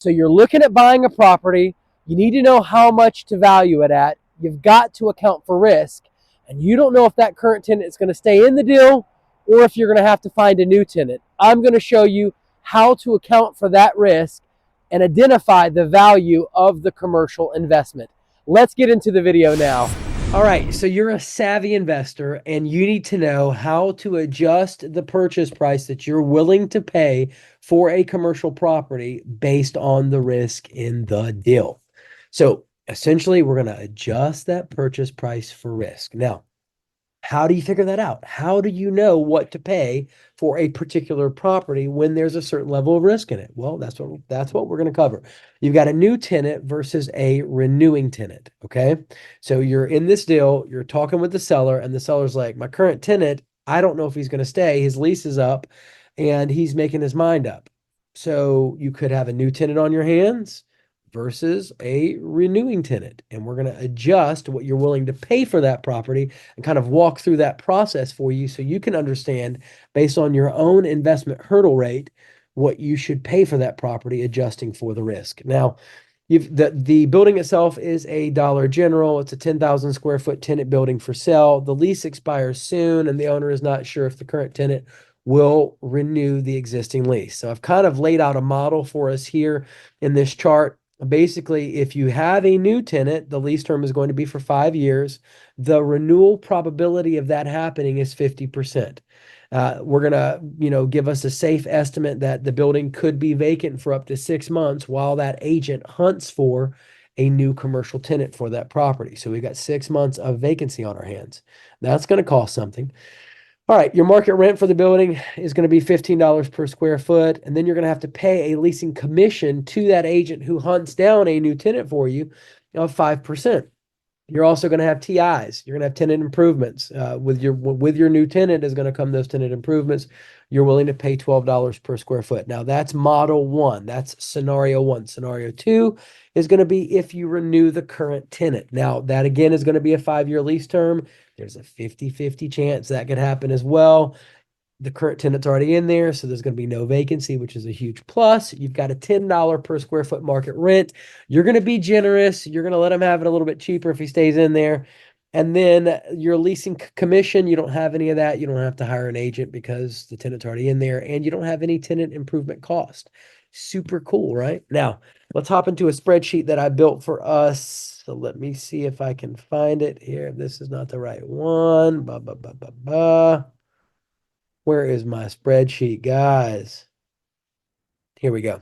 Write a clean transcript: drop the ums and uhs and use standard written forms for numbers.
So you're looking at buying a property. You need to know how much to value it at. You've got to account for risk. And you don't know if that current tenant is going to stay in the deal or if you're going to have to find a new tenant. I'm going to show you how to account for that risk and identify the value of the commercial investment. Let's get into the video now. All right, so you're a savvy investor and you need to know how to adjust the purchase price that you're willing to pay for a commercial property based on the risk in the deal. So essentially, we're going to adjust that purchase price for risk. Now, how do you figure that out? How do you know what to pay for a particular property when there's a certain level of risk in it? Well, that's what we're going to cover. You've got a new tenant versus a renewing tenant, okay? So you're in this deal, you're talking with the seller, and the seller's like, "My current tenant, I don't know if he's going to stay. His lease is up and he's making his mind up." So you could have a new tenant on your hands versus a renewing tenant. And we're going to adjust what you're willing to pay for that property and kind of walk through that process for you so you can understand, based on your own investment hurdle rate, what you should pay for that property, adjusting for the risk. Now, the building itself is a Dollar General. It's a 10,000 square foot tenant building for sale. The lease expires soon, and the owner is not sure if the current tenant will renew the existing lease. So I've kind of laid out a model for us here in this chart. Basically, if you have a new tenant, the lease term is going to be for 5 years. The renewal probability of that happening is 50%. We're going to, give us a safe estimate that the building could be vacant for up to 6 months while that agent hunts for a new commercial tenant for that property. So we've got 6 months of vacancy on our hands. That's going to cost something. All right, your market rent for the building is going to be $15 per square foot, and then you're going to have to pay a leasing commission to that agent who hunts down a new tenant for you of 5%. You're also going to have TIs. You're going to have tenant improvements. With your new tenant is going to come those tenant improvements. You're willing to pay $12 per square foot. Now that's model one. That's scenario one. Scenario two is going to be if you renew the current tenant. Now that again is going to be a 5-year lease term. There's a 50-50 chance that could happen as well. The current tenant's already in there, so there's going to be no vacancy, which is a huge plus. You've got a $10 per square foot market rent. You're going to be generous. You're going to let him have it a little bit cheaper if he stays in there. And then your leasing commission, you don't have any of that. You don't have to hire an agent because the tenant's already in there, and you don't have any tenant improvement cost. Super cool, right? Now, let's hop into a spreadsheet that I built for us. So let me see if I can find it here. This is not the right one. Where is my spreadsheet, guys? Here we go.